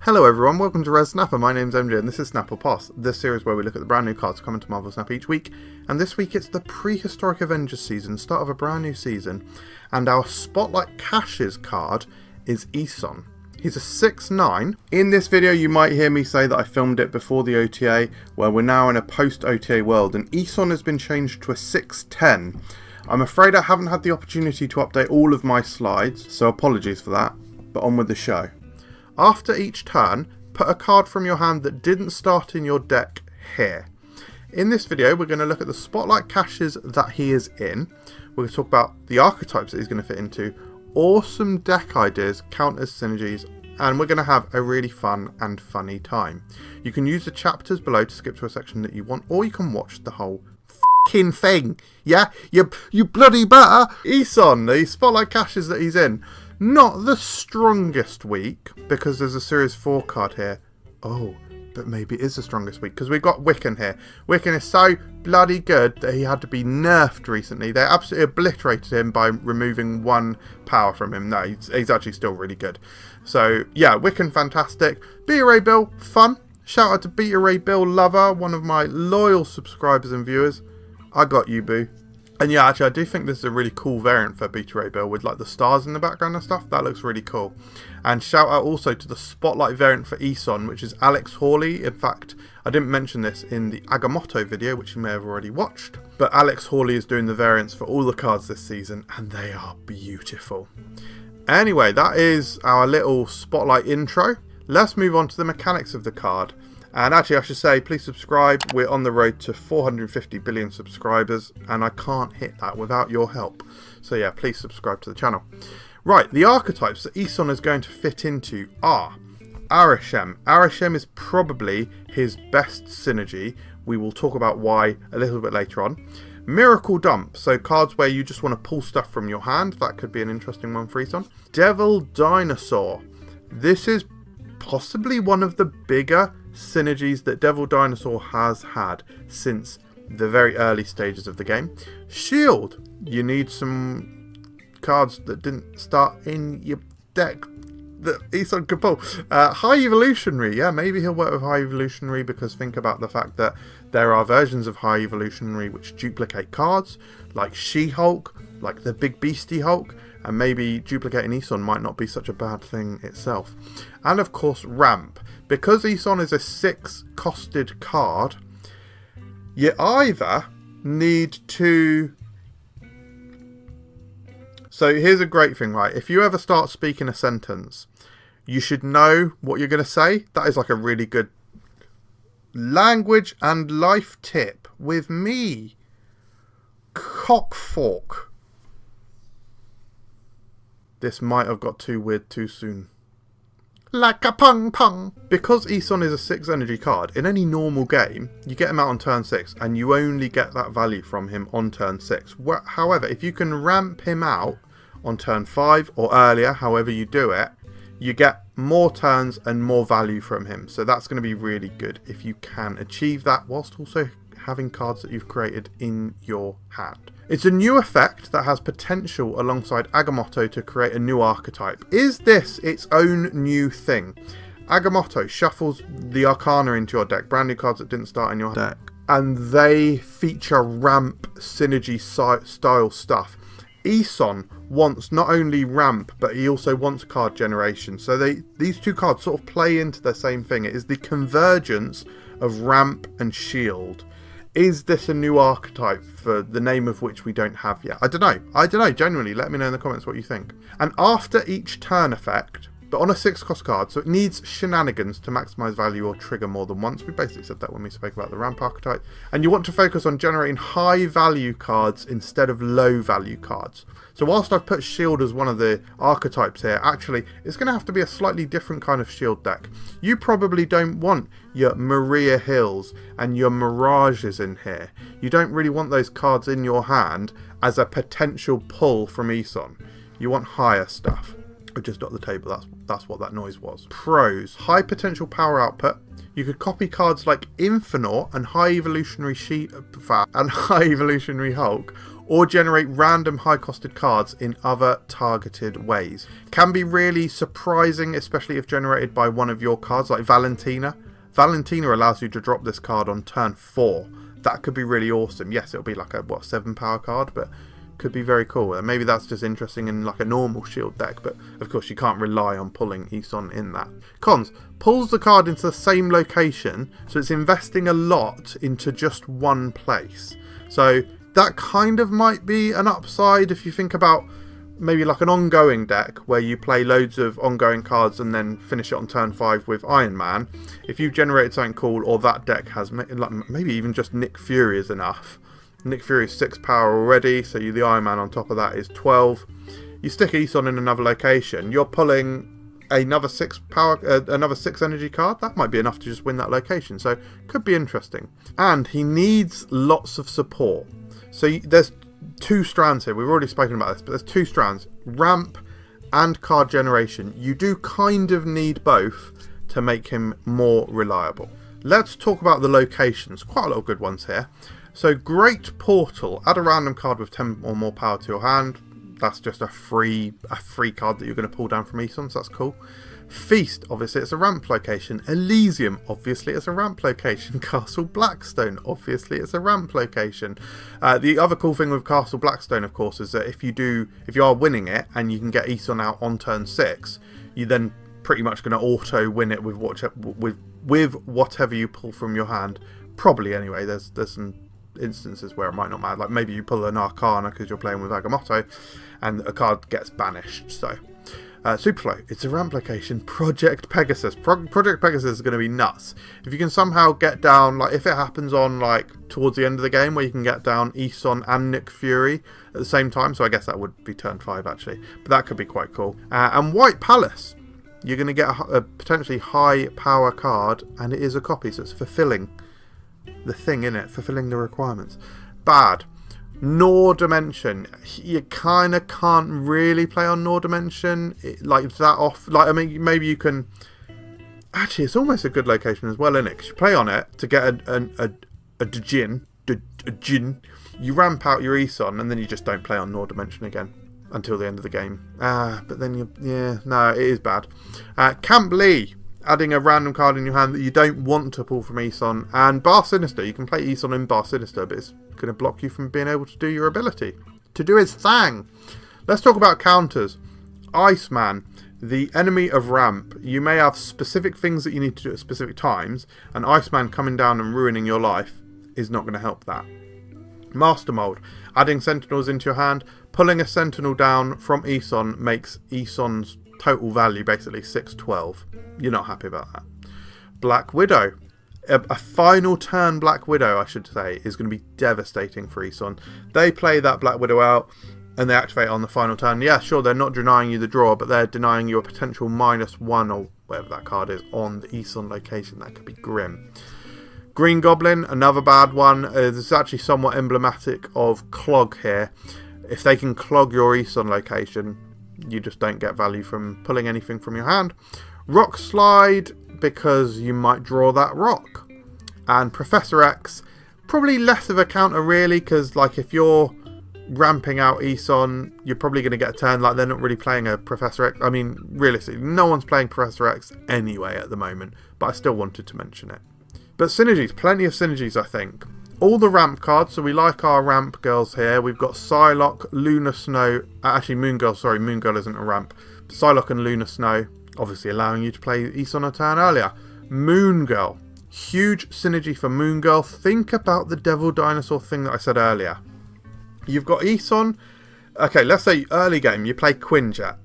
Hello everyone, welcome to Res Snapper. My name's MJ and this is Snapple Pass, this series where we look at the brand new cards coming to Marvel Snap each week. And this week it's the Prehistoric Avengers season, start of a brand new season. And our Spotlight Caches card is Eson. He's a 6'9". In this video you might hear me say that I filmed it before the OTA, where we're now in a post-OTA world, and Eson has been changed to a 6'10". I'm afraid I haven't had the opportunity to update all of my slides, so apologies for that, but on with the show. After each turn, put a card from your hand that didn't start in your deck here. In this video, we're going to look at the Spotlight Caches that he is in. We're going to talk about the archetypes that he's going to fit into, awesome deck ideas, counters, synergies, and we're going to have a really fun and funny time. You can use the chapters below to skip to a section that you want, or you can watch the whole f***ing thing. Yeah, you bloody better. Eson, the Spotlight Caches that he's in. Not the strongest week, because there's a Series 4 card here. Oh, but maybe it is the strongest week, because we've got Wiccan here. Wiccan is so bloody good that he had to be nerfed recently. They absolutely obliterated him by removing one power from him. No, he's actually still really good. So, yeah, Wiccan, fantastic. Beta Ray Bill, fun. Shout out to Beta Ray Bill Lover, one of my loyal subscribers and viewers. I got you, boo. And yeah, actually, I do think this is a really cool variant for Beta Ray Bill with like the stars in the background and stuff. That looks really cool. And shout out also to the Spotlight variant for Eson, which is Alex Hawley. In fact, I didn't mention this in the Agamotto video, which you may have already watched. But Alex Hawley is doing the variants for all the cards this season, and they are beautiful. Anyway, that is our little Spotlight intro. Let's move on to the mechanics of the card. And actually, I should say, please subscribe. We're on the road to 450 billion subscribers, and I can't hit that without your help. So yeah, please subscribe to the channel. Right, the archetypes that Eson is going to fit into are Arishem. Arishem is probably his best synergy. We will talk about why a little bit later on. Miracle Dump, so cards where you just want to pull stuff from your hand. That could be an interesting one for Eson. Devil Dinosaur. This is possibly one of the bigger synergies that Devil Dinosaur has had since the very early stages of the game. Shield, you need some cards that didn't start in your deck that Eson could pull. High Evolutionary, yeah, maybe he'll work with High Evolutionary, because think about the fact that there are versions of High Evolutionary which duplicate cards, like She-Hulk, like the Big Beastie Hulk, and maybe duplicating Eson might not be such a bad thing itself. And of course, Ramp. Because Eson is a 6-costed card, you either need to... So here's a great thing, right? If you ever start speaking a sentence, you should know what you're going to say. That is like a really good language and life tip with me, Cockfork. This might have got too weird too soon. Like a pong pong. Because Eson is a 6 energy card, in any normal game, you get him out on turn 6, and you only get that value from him on turn 6. However, if you can ramp him out on turn 5 or earlier, however you do it, you get more turns and more value from him. So that's going to be really good if you can achieve that, whilst also having cards that you've created in your hand. It's a new effect that has potential alongside Agamotto to create a new archetype. Is this its own new thing? Agamotto shuffles the Arcana into your deck, brand new cards that didn't start in your deck, and they feature ramp synergy style stuff. Eson wants not only ramp, but he also wants card generation. So these two cards sort of play into the same thing. It is the convergence of ramp and shield. Is this a new archetype for the name of which we don't have yet? I don't know. Genuinely, let me know in the comments what you think. And after each turn effect, but on a 6-cost card, so it needs shenanigans to maximize value or trigger more than once. We basically said that when we spoke about the ramp archetype. And you want to focus on generating high value cards instead of low value cards. So whilst I've put shield as one of the archetypes here, actually it's going to have to be a slightly different kind of shield deck. You probably don't want your Maria Hills and your Mirages in here. You don't really want those cards in your hand as a potential pull from Eson. You want higher stuff. I just dot the table, that's what that noise was. Pros: high potential power output. You could copy cards like Infinite and High Evolutionary Sheet and High Evolutionary Hulk, or generate random high-costed cards in other targeted ways. Can be really surprising, especially if generated by one of your cards, like Valentina. Valentina allows you to drop this card on turn 4. That could be really awesome. Yes, it'll be like a 7 power card, but could be very cool. And maybe that's just interesting in like a normal shield deck, but of course you can't rely on pulling Eson in that. Cons: pulls the card into the same location, so it's investing a lot into just one place. So that kind of might be an upside if you think about maybe like an ongoing deck where you play loads of ongoing cards and then finish it on turn 5 with Iron Man. If you've generated something cool, or that deck has, like maybe even just Nick Fury is enough. Nick Fury is 6 power already, so the Iron Man on top of that is 12. You stick Eson in another location, you're pulling another 6 power, another 6 energy card. That might be enough to just win that location, so could be interesting. And he needs lots of support. So there's 2 strands here. We've already spoken about this, but there's 2 strands: ramp and card generation. You do kind of need both to make him more reliable. Let's talk about the locations. Quite a lot of good ones here. So Great Portal, add a random card with 10 or more power to your hand. That's just a free card that you're going to pull down from Eson, so that's cool. Feast, obviously it's a ramp location. Elysium, obviously it's a ramp location. Castle Blackstone, obviously it's a ramp location. The other cool thing with Castle Blackstone, of course, is that if you are winning it and you can get Eson out on turn 6, you then pretty much going to auto win it with whatever you pull from your hand. Probably anyway. There's some instances where it might not matter, like maybe you pull an Arcana because you're playing with Agamotto and a card gets banished. So Superflow, it's a ramp location. Project Pegasus. Project Pegasus is going to be nuts. If you can somehow get down, like if it happens on like towards the end of the game where you can get down Eson and Nick Fury at the same time, so I guess that would be turn 5 actually, but that could be quite cool. And White Palace, you're going to get a potentially high power card, and it is a copy, so it's fulfilling the thing in it, fulfilling the requirements. Bad. Nor Dimension. You kind of can't really play on Nor Dimension like that off. Like, I mean, maybe you can. Actually, it's almost a good location as well, isn't it? Because you play on it to get a Djinn. You ramp out your Eson, and then you just don't play on Nor Dimension again until the end of the game. But then it is bad. Camp Lee. Adding a random card in your hand that you don't want to pull from Eson. And Bar Sinister. You can play Eson in Bar Sinister, but it's going to block you from being able to do your ability. To do his thing. Let's talk about counters. Iceman, the enemy of ramp. You may have specific things that you need to do at specific times, and Iceman coming down and ruining your life is not going to help that. Master Mold, adding Sentinels into your hand. Pulling a Sentinel down from Eson makes Eson's total value basically 6/12. You're not happy about that. Black Widow. A final turn Black Widow, I should say, is going to be devastating for Eson. They play that Black Widow out and they activate on the final turn. Yeah, sure, they're not denying you the draw, but they're denying you a potential -1 or whatever that card is on the Eson location. That could be grim. Green Goblin, another bad one. This is actually somewhat emblematic of Clog here. If they can clog your Eson location, you just don't get value from pulling anything from your hand. Rock Slide, because you might draw that rock. And Professor X, probably less of a counter really, because like if you're ramping out Eson, you're probably going to get a turn. Like they're not really playing a Professor X. I mean, realistically, no one's playing Professor X anyway at the moment, but I still wanted to mention it. But Synergies, plenty of Synergies I think. All the ramp cards, so we like our ramp girls here. We've got Psylocke, Luna Snow, actually Moon Girl, sorry, Moon Girl isn't a ramp. Psylocke and Luna Snow, obviously allowing you to play Eson a turn earlier. Moon Girl, huge synergy for Moon Girl. Think about the Devil Dinosaur thing that I said earlier. You've got Eson, okay, let's say early game, you play Quinjet.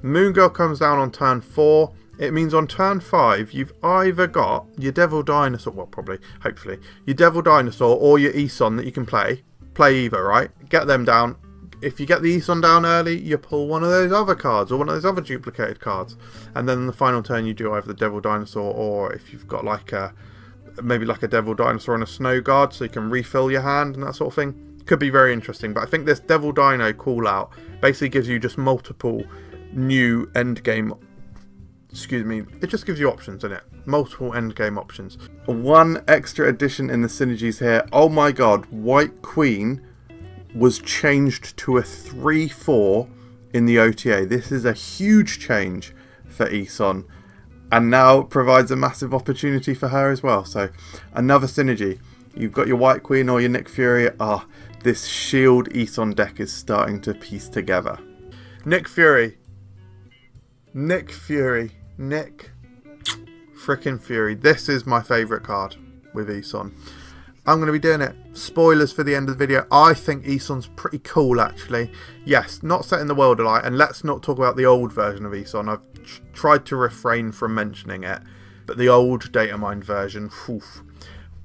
Moon Girl comes down on turn 4. It means on turn 5, you've either got your Devil Dinosaur, well, probably, hopefully, your Devil Dinosaur or your Eson that you can play. Play either, right? Get them down. If you get the Eson down early, you pull one of those other cards or one of those other duplicated cards. And then in the final turn, you do either the Devil Dinosaur or if you've got like maybe like a Devil Dinosaur and a Snow Guard so you can refill your hand and that sort of thing. Could be very interesting. But I think this Devil Dino call out basically gives you just multiple new endgame. Excuse me, it just gives you options, doesn't it? Multiple endgame options. One extra addition in the Synergies here. Oh my god, White Queen was changed to a 3/4 in the OTA. This is a huge change for Eson, and now provides a massive opportunity for her as well. So another synergy. You've got your White Queen or your Nick Fury. This Shield Eson deck is starting to piece together. Nick Fury. Nick frickin' Fury. This is my favourite card with Eson. I'm going to be doing it. Spoilers for the end of the video. I think Eson's pretty cool, actually. Yes, not set in the world alight, and let's not talk about the old version of Eson. I've tried to refrain from mentioning it, but the old Datamind version, oof.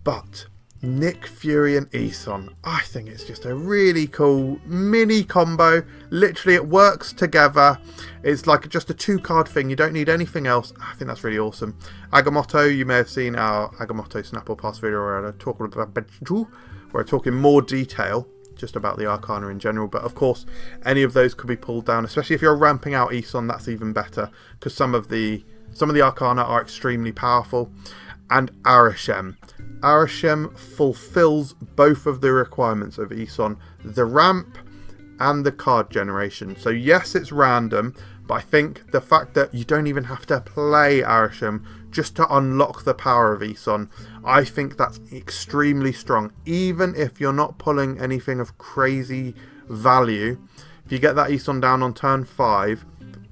But Nick Fury and Eson, I think it's just a really cool mini combo. Literally, it works together. It's like just a 2-card thing. You don't need anything else. I think that's really awesome. Agamotto, you may have seen our Agamotto Snap or Pass video where I talk in more detail just about the Arcana in general. But of course, any of those could be pulled down, especially if you're ramping out Eson. That's even better because some of the Arcana are extremely powerful. And Arishem. Arishem fulfills both of the requirements of Eson, the ramp and the card generation. So yes, it's random, but I think the fact that you don't even have to play Arishem just to unlock the power of Eson, I think that's extremely strong. Even if you're not pulling anything of crazy value, if you get that Eson down on turn 5,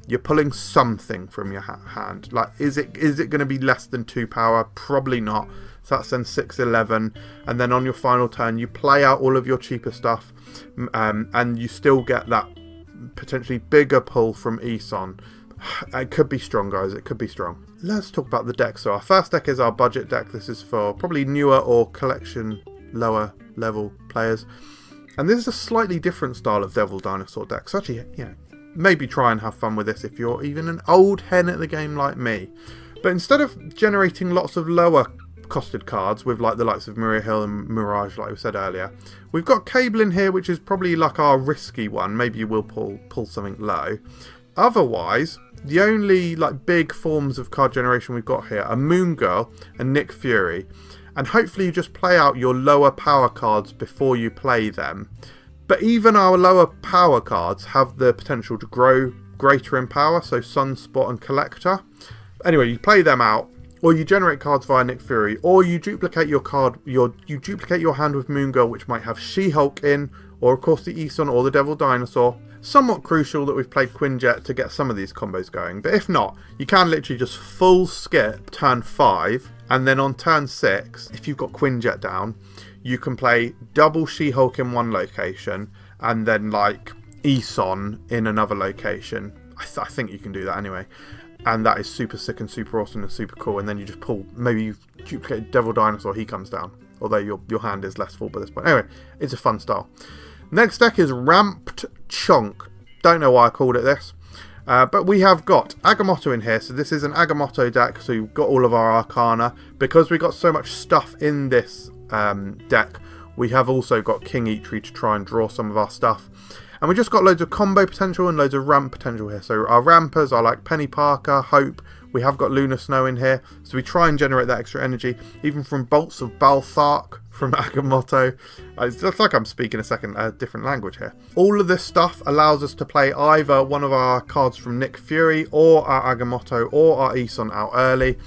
you're pulling something from your hand. Like, is it going to be less than 2 power? Probably not. So that's then 6/11, and then on your final turn you play out all of your cheaper stuff, and you still get that potentially bigger pull from Eson. It could be strong, guys. It could be strong. Let's talk about the deck. So our first deck is our budget deck. This is for probably newer or collection lower level players, and this is a slightly different style of Devil Dinosaur deck. So actually, yeah, maybe try and have fun with this if you're even an old hen at the game like me. But instead of generating lots of lower costed cards with like the likes of Maria Hill and Mirage, like we said earlier, we've got Cable in here, which is probably like our risky one. Maybe you will pull something low. Otherwise, the only like big forms of card generation we've got here are Moon Girl and Nick Fury, and hopefully you just play out your lower power cards before you play them. But even our lower power cards have the potential to grow greater in power, so Sunspot and Collector. Anyway, you play them out, or you generate cards via Nick Fury, or you duplicate your card. You duplicate your hand with Moon Girl, which might have She-Hulk in, or of course the Eson or the Devil Dinosaur. Somewhat crucial that we've played Quinjet to get some of these combos going, but if not, you can literally just full skip turn 5, and then on turn 6, if you've got Quinjet down, you can play double She-Hulk in one location, and then like Eson in another location. I think you can do that anyway. And that is super sick and super awesome and super cool. And then you just pull, maybe you duplicate Devil Dinosaur, he comes down. Although your hand is less full by this point. Anyway, it's a fun style. Next deck is Ramped Chonk. Don't know why I called it this. But we have got Agamotto in here. So this is an Agamotto deck. So you've got all of our Arcana. Because we got so much stuff in this deck, we have also got King Eitri to try and draw some of our stuff. And we just got loads of combo potential and loads of ramp potential here. So our rampers are like Penny Parker, Hope. We have got Luna Snow in here. So we try and generate that extra energy. Even from Bolts of Balthark from Agamotto. It looks like I'm speaking a different language here. All of this stuff allows us to play either one of our cards from Nick Fury or our Agamotto or our Eson out early.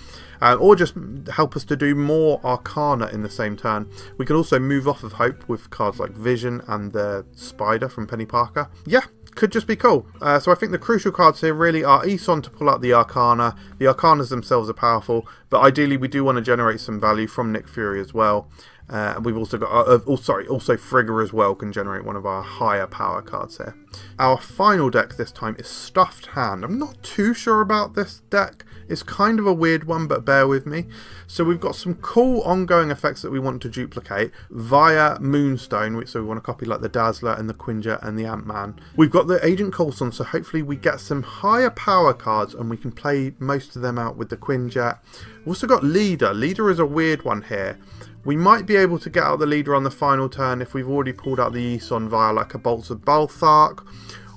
Or just help us to do more Arcana in the same turn. We can also move off of Hope with cards like Vision and the Spider from Penny Parker. Yeah, could just be cool. So I think the crucial cards here really are Eson to pull out the Arcana. The Arcanas themselves are powerful, but ideally we do want to generate some value from Nick Fury as well. And we've also got, also Frigga as well can generate one of our higher power cards here. Our final deck this time is Stuffed Hand. I'm not too sure about this deck. It's kind of a weird one, but bear with me. So we've got some cool ongoing effects that we want to duplicate via Moonstone. So we want to copy like the Dazzler and the Quinjet and the Ant-Man. We've got the Agent Coulson, so hopefully we get some higher power cards and we can play most of them out with the Quinjet. We've also got Leader. Leader is a weird one here. We might be able to get out the Leader on the final turn if we've already pulled out the Eson via like a Bolts of Balthark.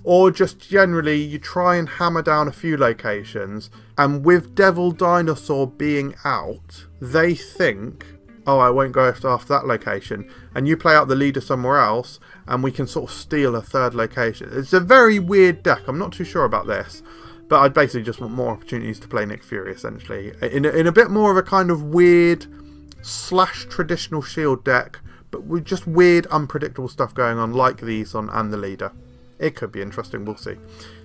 Or just generally, you try and hammer down a few locations. And with Devil Dinosaur being out, they think oh, I won't go after that location, and you play out the leader somewhere else, and we can sort of steal a third location. It's a very weird deck. I'm not too sure about this, but I basically just want more opportunities to play Nick Fury, essentially, in a bit more of a kind of weird / traditional shield deck, but with just weird, unpredictable stuff going on, like the Eson and the leader. It could be interesting, we'll see.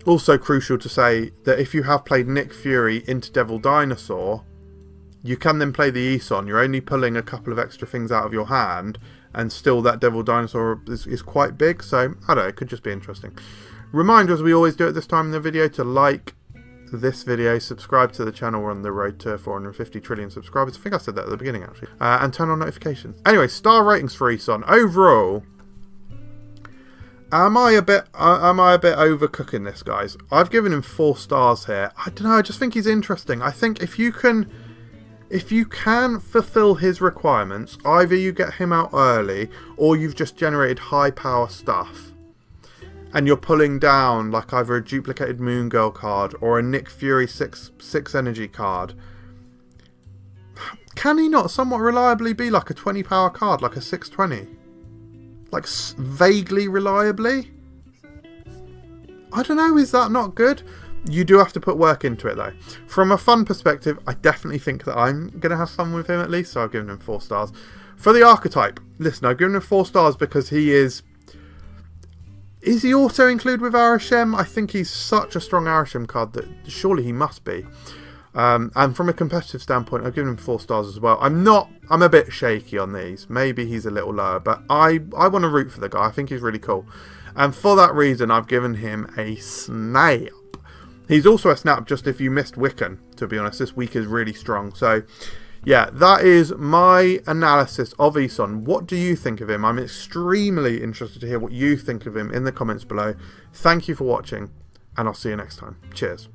Also crucial to say that if you have played Nick Fury into Devil Dinosaur, you can then play the Eson. You're only pulling a couple of extra things out of your hand, and still that Devil Dinosaur is quite big, so I don't know, it could just be interesting. Reminder, as we always do at this time in the video, to like this video, subscribe to the channel. We're on the road to 450 trillion subscribers. I think I said that at the beginning, actually. And turn on notifications. Anyway, star ratings for Eson. Overall, am I a bit overcooking this, guys? I've given him 4 stars here. I don't know, I just think he's interesting. I think if you can fulfill his requirements, either you get him out early, or you've just generated high power stuff, and you're pulling down like either a duplicated Moon Girl card or a Nick Fury 6 energy card. Can he not somewhat reliably be like a 20 power card, like a 620? Like, vaguely reliably? I don't know, is that not good? You do have to put work into it, though. From a fun perspective, I definitely think that I'm going to have fun with him, at least, so I've given him 4 stars. For the archetype, listen, I've given him 4 stars because he is... Is he auto-include with Arishem? I think he's such a strong Arishem card that surely he must be. And from a competitive standpoint, I've given him 4 stars as well. I'm a bit shaky on these. Maybe he's a little lower, but I want to root for the guy. I think he's really cool. And for that reason, I've given him a snap. He's also a snap just if you missed Wiccan, to be honest. This week is really strong. So, yeah, that is my analysis of Eson. What do you think of him? I'm extremely interested to hear what you think of him in the comments below. Thank you for watching, and I'll see you next time. Cheers.